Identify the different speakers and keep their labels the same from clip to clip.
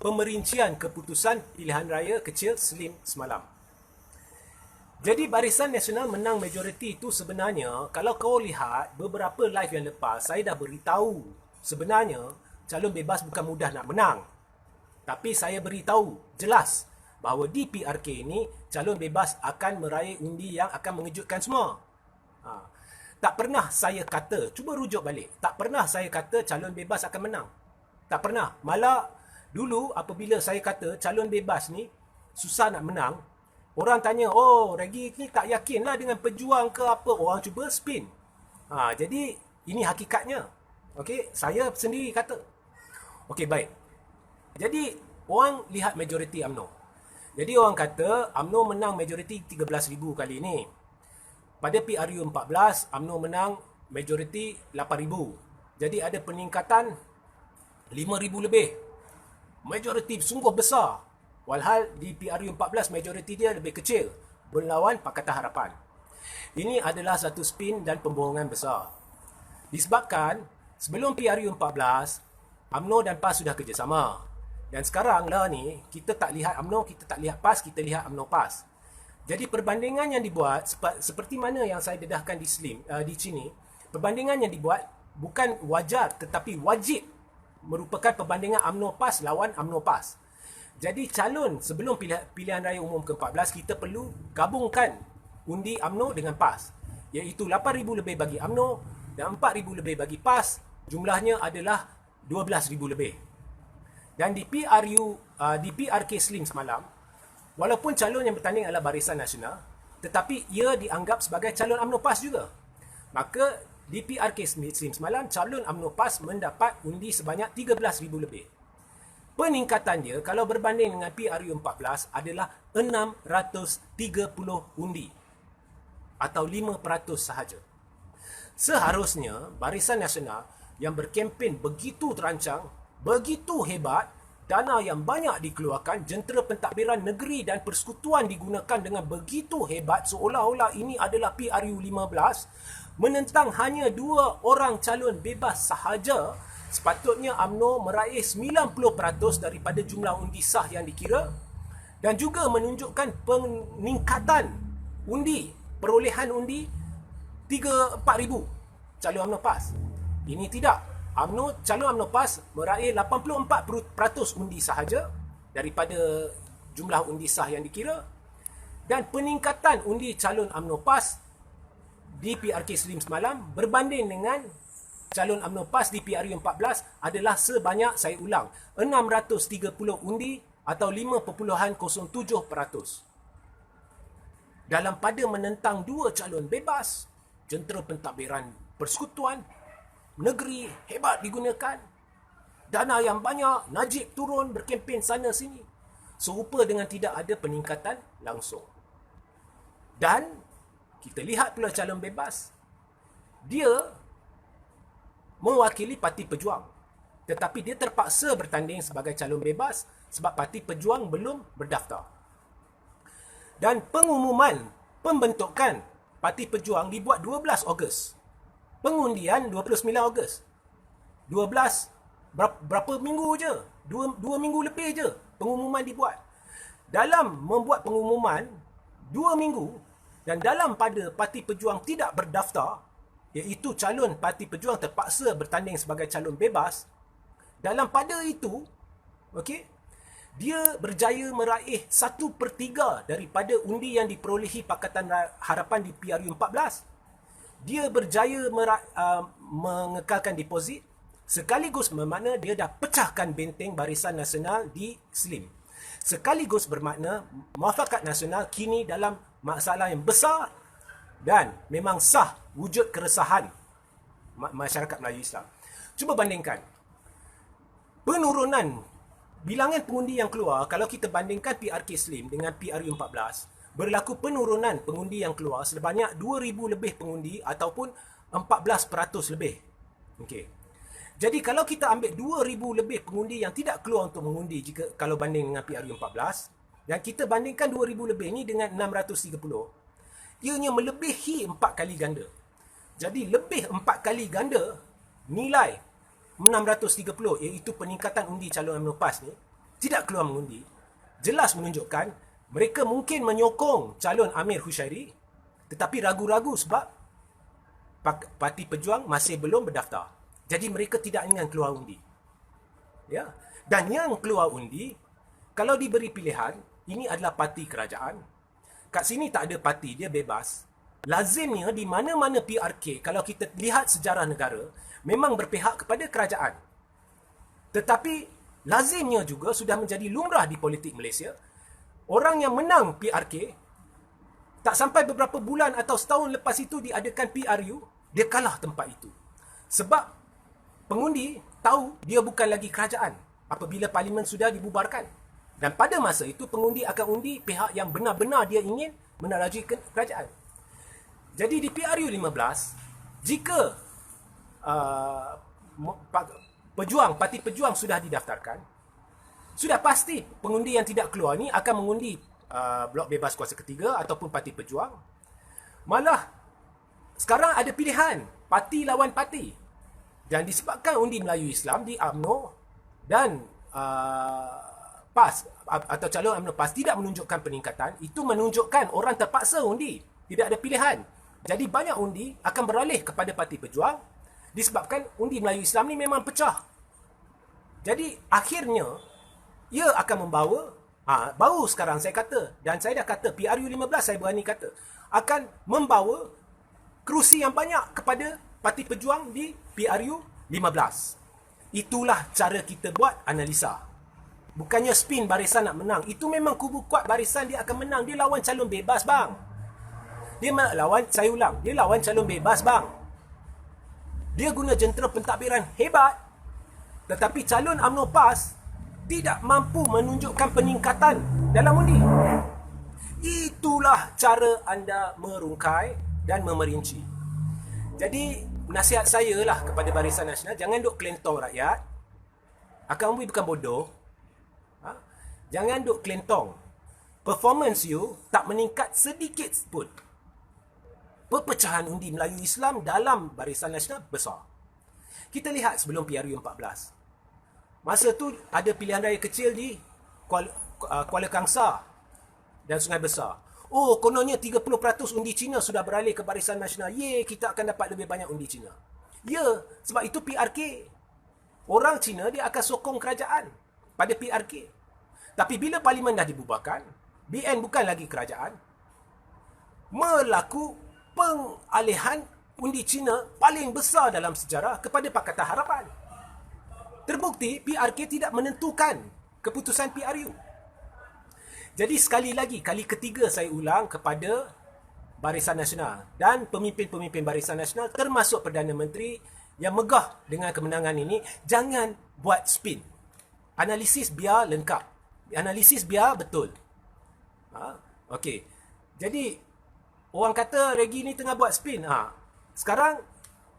Speaker 1: pemerincian keputusan pilihan raya kecil Slim semalam. Jadi Barisan Nasional menang majoriti itu sebenarnya, kalau kau lihat beberapa live yang lepas, saya dah beritahu sebenarnya calon bebas bukan mudah nak menang. Tapi saya beritahu jelas bahawa di PRK ini calon bebas akan meraih undi yang akan mengejutkan semua. Tak pernah saya kata, cuba rujuk balik, tak pernah saya kata calon bebas akan menang. Tak pernah. Malah dulu apabila saya kata calon bebas ni susah nak menang, orang tanya, oh Regi ni tak yakin lah dengan pejuang ke apa. Orang cuba spin. Jadi ini hakikatnya. Okey, saya sendiri kata. Okey, baik. Jadi orang lihat majoriti UMNO. Jadi orang kata UMNO menang majoriti 13,000 kali ni. Pada PRU 14, UMNO menang majoriti 8,000. Jadi ada peningkatan 5,000 lebih. Majoriti sungguh besar. Walhal di PRU 14 majoriti dia lebih kecil berlawan Pakatan Harapan. Ini adalah satu spin dan pembohongan besar. Disebabkan sebelum PRU 14, UMNO dan PAS sudah kerjasama. Dan sekarang lah ni kita tak lihat UMNO, kita tak lihat PAS, kita lihat UMNO PAS. Jadi perbandingan yang dibuat seperti mana yang saya dedahkan di sini, perbandingan yang dibuat bukan wajar tetapi wajib merupakan perbandingan UMNO PAS lawan UMNO PAS. Jadi calon sebelum pilihan raya umum ke-14 kita perlu gabungkan undi UMNO dengan PAS, iaitu 8,000 lebih bagi UMNO dan 4,000 lebih bagi PAS, jumlahnya adalah 12,000 lebih. Dan di PRK Slim semalam, walaupun calon yang bertanding adalah Barisan Nasional, tetapi ia dianggap sebagai calon UMNO PAS juga. Maka di PRK Slim semalam, calon UMNO PAS mendapat undi sebanyak 13,000 lebih. Peningkatan dia kalau berbanding dengan PRU 14 adalah 630 undi atau 5% sahaja. Seharusnya Barisan Nasional yang berkempen begitu terancang, begitu hebat, dana yang banyak dikeluarkan, jentera pentadbiran negeri dan persekutuan digunakan dengan begitu hebat seolah-olah ini adalah PRU 15, menentang hanya 2 orang calon bebas sahaja. Sepatutnya UMNO meraih 90% daripada jumlah undi sah yang dikira dan juga menunjukkan peningkatan undi, perolehan undi 3-4,000 calon UMNO PAS. Ini tidak. Calon UMNO PAS meraih 84% undi sahaja daripada jumlah undi sah yang dikira, dan peningkatan undi calon UMNO PAS di PRK Slim semalam berbanding dengan calon UMNO PAS di PRU 14 adalah sebanyak, saya ulang, 630 undi atau 5.07%. Dalam pada menentang 2 calon bebas, jentera pentadbiran persekutuan negeri hebat digunakan, dana yang banyak, Najib turun berkempen sana sini, serupa dengan tidak ada peningkatan langsung. Dan kita lihat pula calon bebas, dia mewakili Parti Pejuang, tetapi dia terpaksa bertanding sebagai calon bebas sebab Parti Pejuang belum berdaftar. Dan pengumuman pembentukan Parti Pejuang dibuat 12 Ogos. Pengundian 29 Ogos. 12 berapa minggu je? 2 minggu lebih je pengumuman dibuat. Dalam membuat pengumuman 2 minggu dan dalam pada Parti Pejuang tidak berdaftar, iaitu calon Parti Pejuang terpaksa bertanding sebagai calon bebas, dalam pada itu, okey, dia berjaya meraih 1/3 daripada undi yang diperolehi Pakatan Harapan di PRU 14. Dia berjaya mengekalkan deposit, sekaligus bermakna dia dah pecahkan benteng Barisan Nasional di Slim. Sekaligus bermakna Muafakat Nasional kini dalam masalah yang besar dan memang sah wujud keresahan masyarakat Melayu Islam. Cuba bandingkan penurunan bilangan pengundi yang keluar. Kalau kita bandingkan PRK Slim dengan PRU 14, berlaku penurunan pengundi yang keluar sebanyak 2,000 lebih pengundi ataupun 14% lebih. Okey. Jadi kalau kita ambil 2,000 lebih pengundi yang tidak keluar untuk mengundi kalau banding dengan PRU 14, dan kita bandingkan 2,000 lebih ni dengan 630, ianya melebihi 4 kali ganda. Jadi lebih 4 kali ganda nilai 630, iaitu peningkatan undi calon UMNO PAS ni, tidak keluar mengundi, jelas menunjukkan mereka mungkin menyokong calon Amir Hushairi tetapi ragu-ragu sebab Parti Pejuang masih belum berdaftar. Jadi mereka tidak ingin keluar undi. Ya. Dan yang keluar undi, kalau diberi pilihan, ini adalah parti kerajaan. Kat sini tak ada parti, dia bebas. Lazimnya di mana-mana PRK, kalau kita lihat sejarah negara, memang berpihak kepada kerajaan. Tetapi lazimnya juga sudah menjadi lumrah di politik Malaysia, orang yang menang PRK, tak sampai beberapa bulan atau setahun lepas itu diadakan PRU, dia kalah tempat itu. Sebab pengundi tahu dia bukan lagi kerajaan apabila parlimen sudah dibubarkan. Dan pada masa itu pengundi akan undi pihak yang benar-benar dia ingin menerajui kerajaan. Jadi di PRU 15, jika Parti Pejuang sudah didaftarkan, sudah pasti pengundi yang tidak keluar ni akan mengundi Blok Bebas Kuasa Ketiga ataupun Parti Pejuang. Malah sekarang ada pilihan parti lawan parti. Dan disebabkan undi Melayu Islam di UMNO dan PAS atau calon UMNO PAS tidak menunjukkan peningkatan, itu menunjukkan orang terpaksa undi. Tidak ada pilihan. Jadi banyak undi akan beralih kepada Parti Pejuang disebabkan undi Melayu Islam ni memang pecah. Jadi akhirnya ia akan membawa, baru sekarang saya kata, dan saya dah kata PRU 15 saya berani kata, akan membawa kerusi yang banyak kepada Parti Pejuang di PRU 15. Itulah cara kita buat analisa. Bukannya spin barisan nak menang. Itu memang kubu kuat barisan dia akan menang. Dia lawan calon bebas bang. Dia lawan, saya ulang, dia lawan calon bebas bang. Dia guna jentera pentadbiran hebat. Tetapi calon UMNO PAS tidak mampu menunjukkan peningkatan dalam undi. Itulah cara anda merungkai dan memerinci. Jadi, nasihat saya lah kepada Barisan Nasional, jangan duk kelentong rakyat. Akang Bui bukan bodoh. Jangan duk kelentong. Performance you tak meningkat sedikit pun. Perpecahan undi Melayu Islam dalam Barisan Nasional besar. Kita lihat sebelum PRU 14. Masa tu ada pilihan raya kecil di Kuala Kangsar dan Sungai Besar. Oh, kononnya 30% undi Cina sudah beralih ke Barisan Nasional. Ye, kita akan dapat lebih banyak undi Cina. Ya, sebab itu PRK. Orang Cina dia akan sokong kerajaan pada PRK. Tapi bila parlimen dah dibubarkan, BN bukan lagi kerajaan, melaku pengalihan undi Cina paling besar dalam sejarah kepada Pakatan Harapan. Terbukti PRK tidak menentukan keputusan PRU. Jadi sekali lagi, kali ketiga saya ulang kepada Barisan Nasional dan pemimpin-pemimpin Barisan Nasional termasuk Perdana Menteri yang megah dengan kemenangan ini, jangan buat spin. Analisis biar lengkap. Analisis biar betul. Okey. Jadi orang kata Regi ni tengah buat spin. Sekarang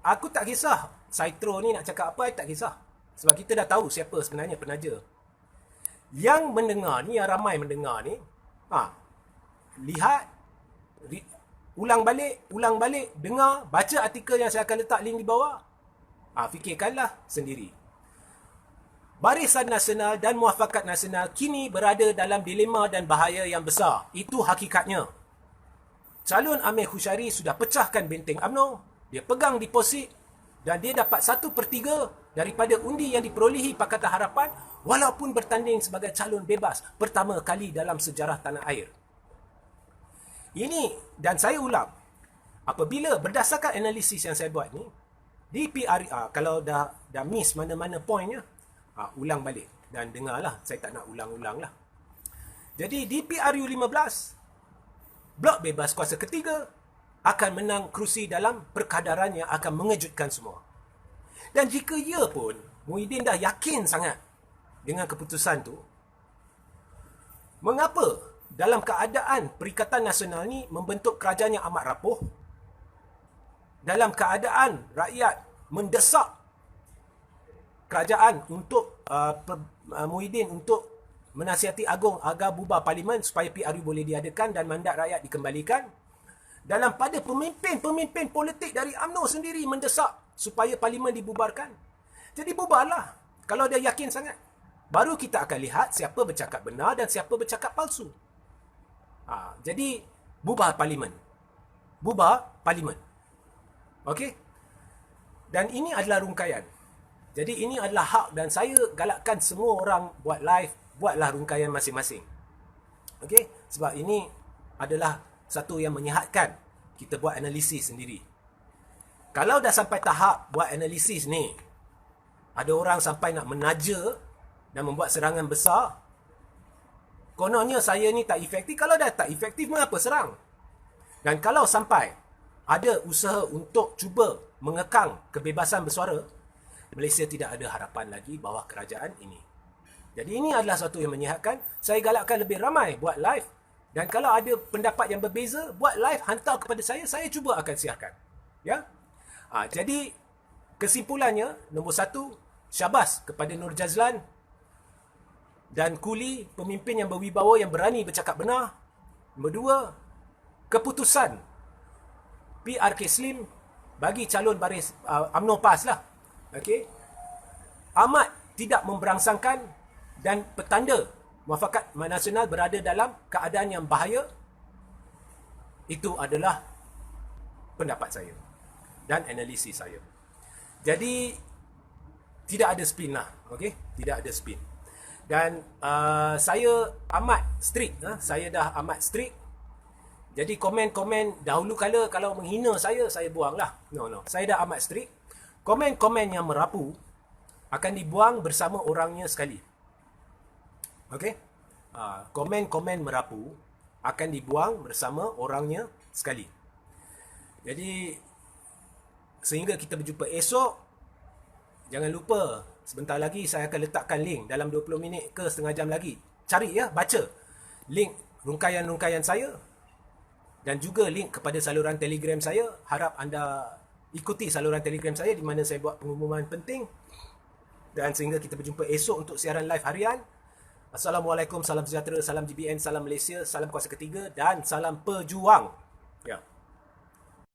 Speaker 1: aku tak kisah Saitro ni nak cakap apa, tak kisah. Sebab kita dah tahu siapa sebenarnya penaja. Yang mendengar ni, yang ramai mendengar ni, lihat, ulang balik, dengar, baca artikel yang saya akan letak link di bawah. Fikirkanlah sendiri. Barisan Nasional dan Muafakat Nasional kini berada dalam dilema dan bahaya yang besar. Itu hakikatnya. Calon Amir Hushairi sudah pecahkan benteng UMNO, dia pegang deposit dan dia dapat 1/3 daripada undi yang diperolehi Pakatan Harapan walaupun bertanding sebagai calon bebas pertama kali dalam sejarah tanah air. Ini, dan saya ulang, apabila berdasarkan analisis yang saya buat ni, di PRU, kalau dah miss mana-mana pointnya, ulang balik dan dengarlah, saya tak nak ulang-ulang lah. Jadi di PRU 15, Blok Bebas Kuasa Ketiga akan menang kerusi dalam perkadaran yang akan mengejutkan semua. Dan jika ia pun, Muhyiddin dah yakin sangat dengan keputusan tu, mengapa dalam keadaan Perikatan Nasional ni membentuk kerajaan yang amat rapuh, dalam keadaan rakyat mendesak kerajaan untuk Muhyiddin untuk menasihati agung agar bubar parlimen supaya PRU boleh diadakan dan mandat rakyat dikembalikan, dalam pada pemimpin-pemimpin politik dari UMNO sendiri mendesak supaya parlimen dibubarkan. Jadi bubarlah kalau dia yakin sangat. baru kita akan lihat siapa bercakap benar dan siapa bercakap palsu. Jadi, bubar parlimen. Bubar parlimen. Okey? Dan ini adalah rungkaian. Jadi ini adalah hak dan saya galakkan semua orang buat live, buatlah rungkaian masing-masing. Okey? Sebab ini adalah satu yang menyihatkan kita buat analisis sendiri. Kalau dah sampai tahap buat analisis ni, ada orang sampai nak menaja dan membuat serangan besar, kononnya saya ni tak efektif. Kalau dah tak efektif, mengapa serang? Dan kalau sampai ada usaha untuk cuba mengekang kebebasan bersuara, Malaysia tidak ada harapan lagi bawah kerajaan ini. Jadi ini adalah satu yang menyihatkan. Saya galakkan lebih ramai buat live. Dan kalau ada pendapat yang berbeza, buat live, hantar kepada saya cuba akan siarkan. Ya? Jadi, kesimpulannya, nombor 1, syabas kepada Nur Jazlan dan Kuli, pemimpin yang berwibawa yang berani bercakap benar. Nombor 2, keputusan PRK Slim bagi calon baris UMNO PAS lah. Okay? Amat tidak memberangsangkan dan petanda Muafakat Nasional berada dalam keadaan yang bahaya. Itu adalah pendapat saya dan analisis saya. Jadi tidak ada spin lah, okey? Tidak ada spin. Dan saya amat strict, saya dah amat strict. Jadi komen-komen dahulu kala kalau menghina saya buang lah. No. Saya dah amat strict. Komen-komen yang merapu akan dibuang bersama orangnya sekali. Okey? Komen-komen merapu akan dibuang bersama orangnya sekali. Jadi, sehingga kita berjumpa esok, jangan lupa, sebentar lagi saya akan letakkan link dalam 20 minit ke setengah jam lagi. Cari ya, baca link rungkaian-rungkaian saya dan juga link kepada saluran Telegram saya. Harap anda ikuti saluran Telegram saya di mana saya buat pengumuman penting. Dan sehingga kita berjumpa esok untuk siaran live harian. Assalamualaikum, salam sejahtera, salam GBN, salam Malaysia, salam kuasa ketiga dan salam pejuang. Ya.